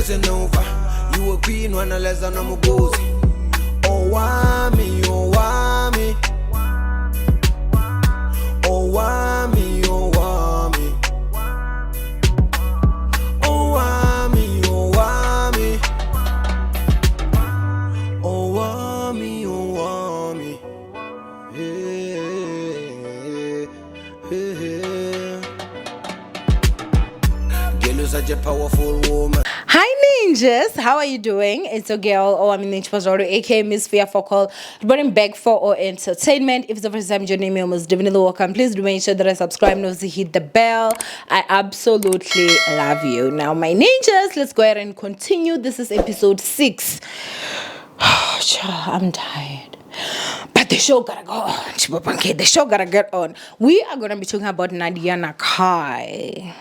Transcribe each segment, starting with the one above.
listen over. You a queen when I less than I'm a gozy. Owamie, Owamie. Owamie, Owamie. Owamie, Owamie. Owamie, Owamie. Girl, you're such a powerful woman. Hi ninjas, how are you doing? It's your girl Owamie Ninja aka Miss Fear Focal, running back for our entertainment. If it's the first time joining me, almost definitely welcome. Please do make sure that I subscribe and also hit the bell. I absolutely love you. Now, my ninjas, let's go ahead and continue. This is episode 6. I'm tired. But the show gotta go on. The show gotta get on. We are gonna be talking about Nadia Nakai.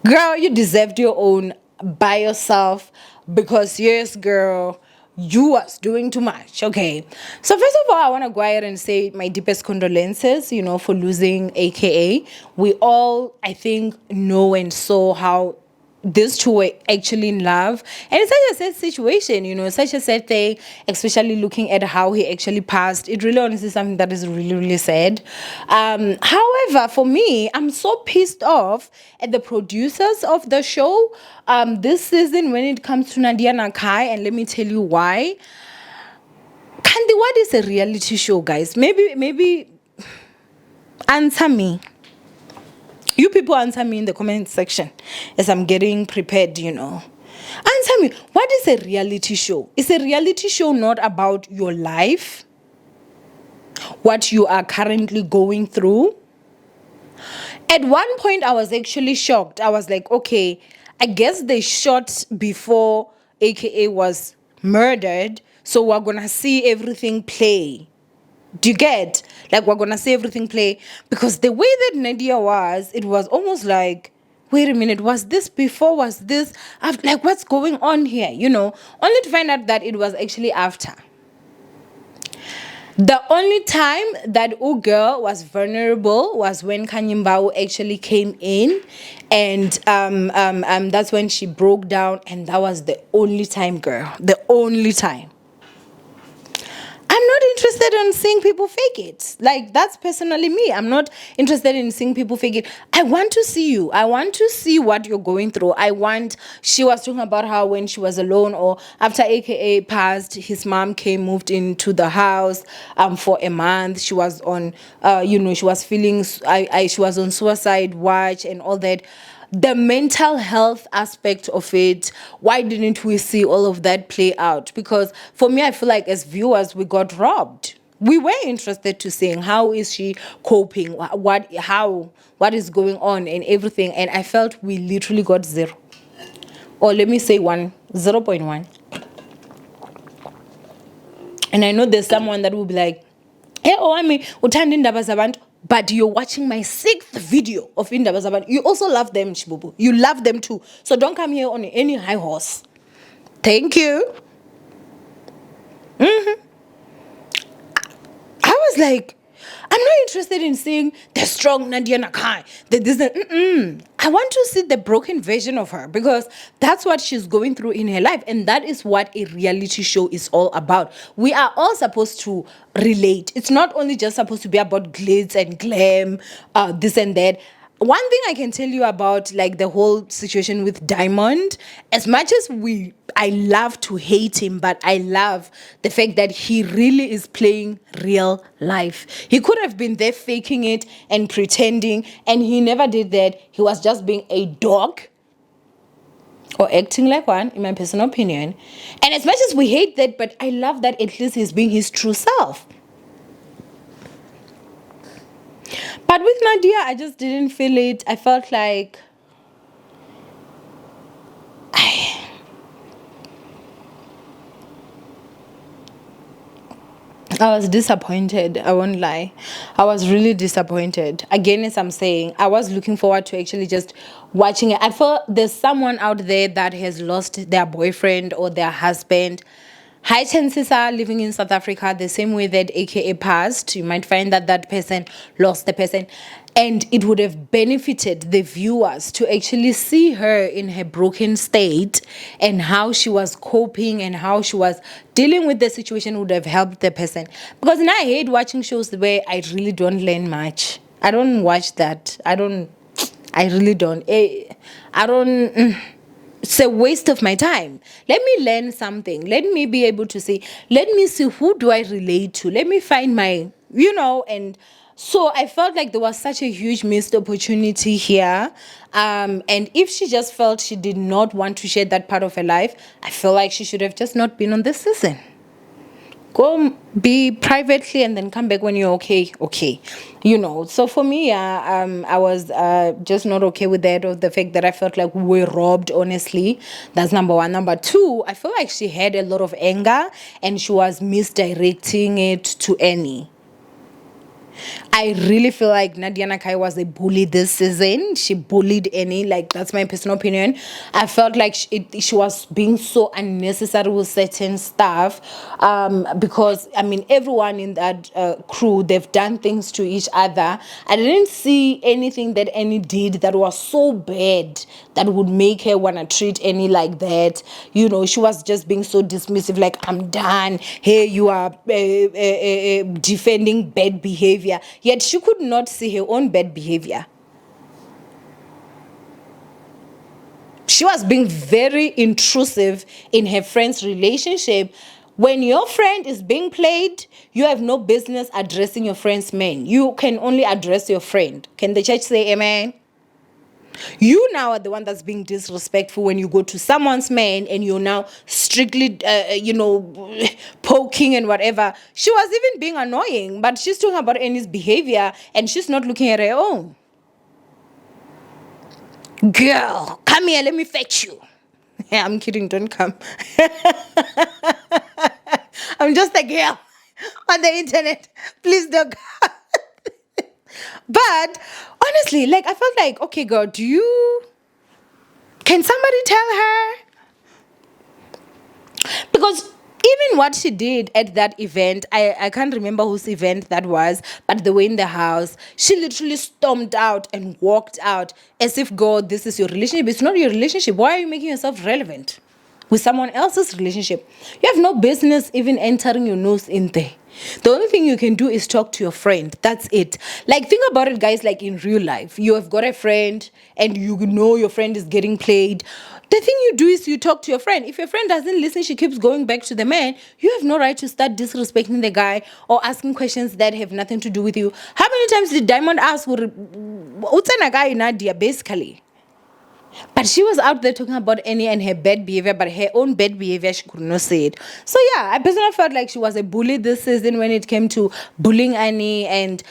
Girl, you deserved your own by yourself because yes, girl, you was doing too much. Okay. So first of all, I want to go ahead and say my deepest condolences, for losing AKA. We all, I think, know and saw how these two were actually in love, and it's such a sad situation, such a sad thing, especially looking at how he actually passed. It really honestly is something that is really, really sad. However, for me, I'm so pissed off at the producers of the show this season when it comes to Nadia Nakai, and let me tell you why. Kandi, what is a reality show, guys? Maybe answer me. You people answer me in the comment section as I'm getting prepared, Answer me, what is a reality show? Is a reality show not about your life? What you are currently going through? At one point, I was actually shocked. I was like, okay, I guess they shot before AKA was murdered, so we're going to see everything play. Do you get? Like, we're gonna see everything play. Because the way that Nadia was, it was almost like, wait a minute, was this before? Was this after? Like, what's going on here? Only to find out that it was actually after. The only time that girl was vulnerable was when Kanyimbao actually came in, and that's when she broke down, and that was the only time, girl. The only time. I'm not interested in seeing people fake it. Like, that's personally me. I'm not interested in seeing people fake it. I want to see you. I want to see what you're going through. She was talking about how when she was alone or after AKA passed, his mom moved into the house for a month. She was on, she was feeling, she was on suicide watch and all that. The mental health aspect of it, why didn't we see all of that play out? Because for me, I feel like as viewers, we got robbed. We were interested to seeing how is she coping, what is going on and everything. And I felt we literally got 0. Or let me say 0.1. And I know there's someone that will be like, hey, Owamie, uthanda iindaba zabantu. But you're watching my 6th video of Indaba Zabantu. You also love them, Chibubu. You love them too. So don't come here on any high horse. Thank you. I was like, I'm not interested in seeing the strong Nadia Nakai. I want to see the broken version of her because that's what she's going through in her life. And that is what a reality show is all about. We are all supposed to relate. It's not only just supposed to be about glitz and glam, this and that. One thing I can tell you about like the whole situation with Diamond, as much as I love to hate him, but I love the fact that he really is playing real life. He could have been there faking it and pretending, and he never did that. He was just being a dog or acting like one, in my personal opinion. And as much as we hate that, but I love that at least he's being his true self. But with Nadia, I just didn't feel it. I felt like I was disappointed. I won't lie. I was really disappointed. Again, as I'm saying, I was looking forward to actually just watching it. I feel there's someone out there that has lost their boyfriend or their husband. High chances are living in South Africa the same way that AKA passed. You might find that person lost the person. And it would have benefited the viewers to actually see her in her broken state, and how she was coping and how she was dealing with the situation would have helped the person. Because now I hate watching shows where I really don't learn much. I don't watch that. I really don't. I don't. It's a waste of my time. Let me learn something. Let me be able to say, let me see, who do I relate to? Let me find my, and so I felt like there was such a huge missed opportunity here. And if she just felt she did not want to share that part of her life, I feel like she should have just not been on this season. Go be privately and then come back when you're okay. So for me, I was just not okay with that, or the fact that I felt like we were robbed, honestly. That's number one. Number two, I feel like she had a lot of anger and she was misdirecting it to Annie. I really feel like Nadia Nakai was a bully this season. She bullied Annie. Like, that's my personal opinion. I felt like she was being so unnecessary with certain stuff. Because, I mean, everyone in that crew, they've done things to each other. I didn't see anything that Annie did that was so bad that would make her want to treat Annie like that. She was just being so dismissive, like, I'm done. Here you are defending bad behavior. Yet she could not see her own bad behavior. She was being very intrusive in her friend's relationship. When your friend is being played, you have no business addressing your friend's man. You can only address your friend. Can the church say amen? You now are the one that's being disrespectful when you go to someone's man and you're now strictly, poking and whatever. She was even being annoying, but she's talking about Annie's behavior and she's not looking at her own. Girl, come here, let me fetch you. Yeah, I'm kidding, don't come. I'm just a girl on the internet. Please don't come. But honestly, like, I felt like, okay, girl, can somebody tell her? Because even what she did at that event, I can't remember whose event that was, but they were in the house. She literally stormed out and walked out as if, God, this is your relationship. It's not your relationship. Why are you making yourself relevant with someone else's relationship? You have no business even entering your nose in there. The only thing you can do is talk to your friend. That's it. Like, think about it, guys, like in real life. You have got a friend and you know your friend is getting played. The thing you do is you talk to your friend. If your friend doesn't listen, she keeps going back to the man, you have no right to start disrespecting the guy or asking questions that have nothing to do with you. How many times did Diamond ask, Nadia, basically? But she was out there talking about Annie and her bad behavior, but her own bad behavior, she could not say it. So yeah, I personally felt like she was a bully this season when it came to bullying Annie, and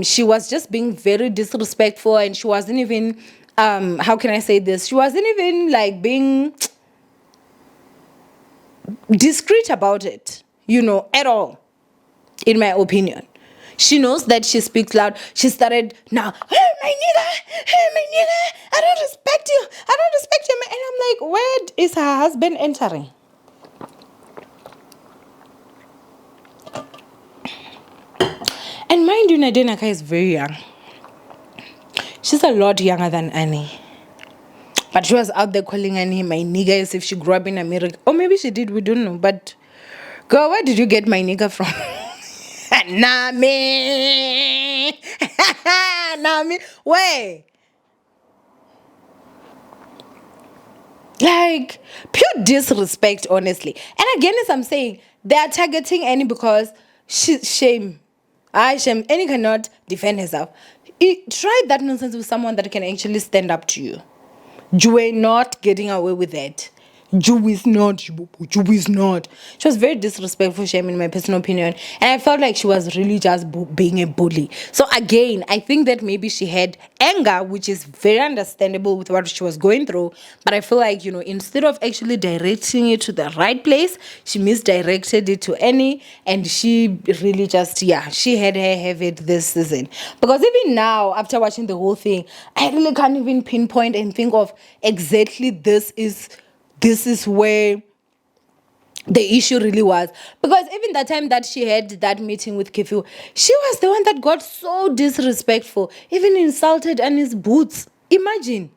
she was just being very disrespectful, and she wasn't even, how can I say this? She wasn't even like being discreet about it, at all, in my opinion. She knows that she speaks loud. She started now, hey, my nigga, I don't respect you. I don't respect you. And I'm like, where is her husband entering? And mind you, Nadia Nakai is very young. She's a lot younger than Annie. But she was out there calling Annie my nigga as if she grew up in America. Or maybe she did, we don't know. But girl, where did you get my nigga from? Nah, me. Nah, me. Wait. Like, pure disrespect, honestly. And again, as I'm saying, they are targeting Annie because she's shame. Shame. Annie cannot defend herself. Try that nonsense with someone that can actually stand up to you. You are not getting away with that. You is not. She was very disrespectful, Shame, in my personal opinion. And I felt like she was really just being a bully. So again, I think that maybe she had anger, which is very understandable with what she was going through. But I feel like, instead of actually directing it to the right place, she misdirected it to Annie. And she really just, she had her have it this season. Because even now, after watching the whole thing, I really can't even pinpoint and think of exactly this is where the issue really was. Because even the time that she had that meeting with Kifu, she was the one that got so disrespectful, even insulted on his boots. Imagine.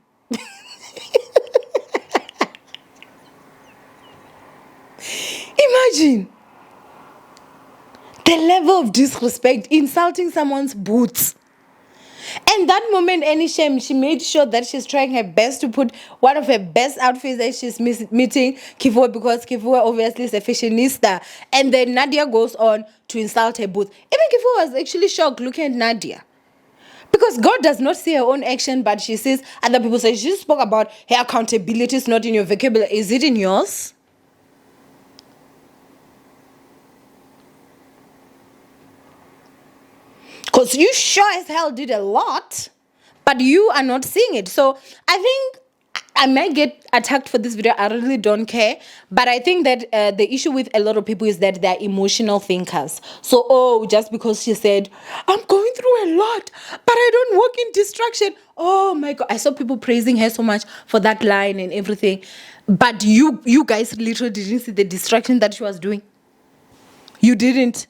Imagine the level of disrespect, insulting someone's boots. And that moment, any shame, she made sure that she's trying her best to put one of her best outfits that she's meeting Kifua, because Kifua obviously is a fashionista. And then Nadia goes on to insult her boots. Even Kifua was actually shocked looking at Nadia. Because God does not see her own action, but she sees other people say, she spoke about her accountability is not in your vocabulary. Is it in yours? Because you sure as hell did a lot, but you are not seeing it. So I think I might get attacked for this video. I really don't care. But I think that the issue with a lot of people is that they're emotional thinkers. So, oh, just because she said, I'm going through a lot, but I don't walk in distraction. Oh my God. I saw people praising her so much for that line and everything. But you guys literally didn't see the distraction that she was doing. You didn't.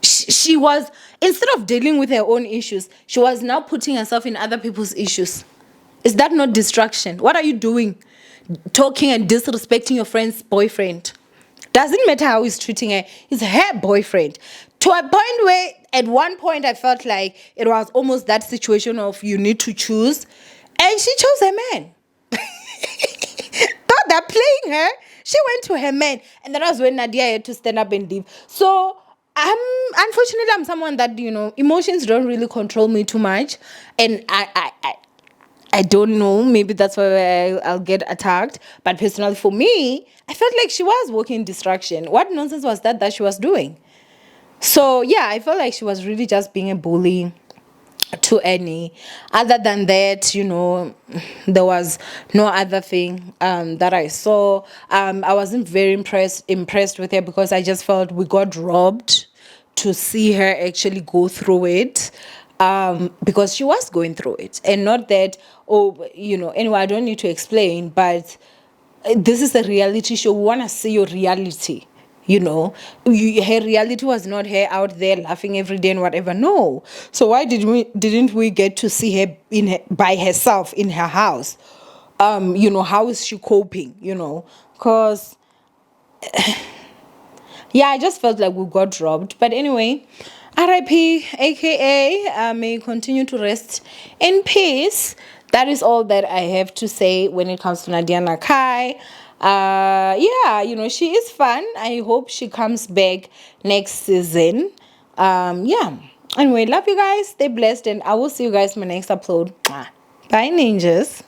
She was, instead of dealing with her own issues, she was now putting herself in other people's issues. Is that not distraction? What are you doing? Talking and disrespecting your friend's boyfriend. Doesn't matter how he's treating her. He's her boyfriend. To a point where, at one point, I felt like it was almost that situation of you need to choose. And she chose a man. Thought they're playing her. She went to her man. And that was when Nadia had to stand up and leave. So, unfortunately, I'm someone that, emotions don't really control me too much. And I don't know, maybe that's why I'll get attacked. But personally, for me, I felt like she was walking distraction. What nonsense was that she was doing? So, yeah, I felt like she was really just being a bully to Annie. Other than that, there was no other thing that I saw. I wasn't very impressed with her, because I just felt we got robbed to see her actually go through it, because she was going through it. And not that, anyway, I don't need to explain, but this is a reality show. We want to see your reality. Her reality was not her out there laughing every day and whatever. No. So why didn't we get to see her by herself in her house? How is she coping? Because yeah, I just felt like we got robbed. But anyway, R.I.P. AKA may you continue to rest in peace. That is all that I have to say when it comes to Nadia Nakai. Yeah, she is fun. I hope she comes back next season. Yeah. Anyway, love you guys. Stay blessed, and I will see you guys in my next upload. Bye, ninjas.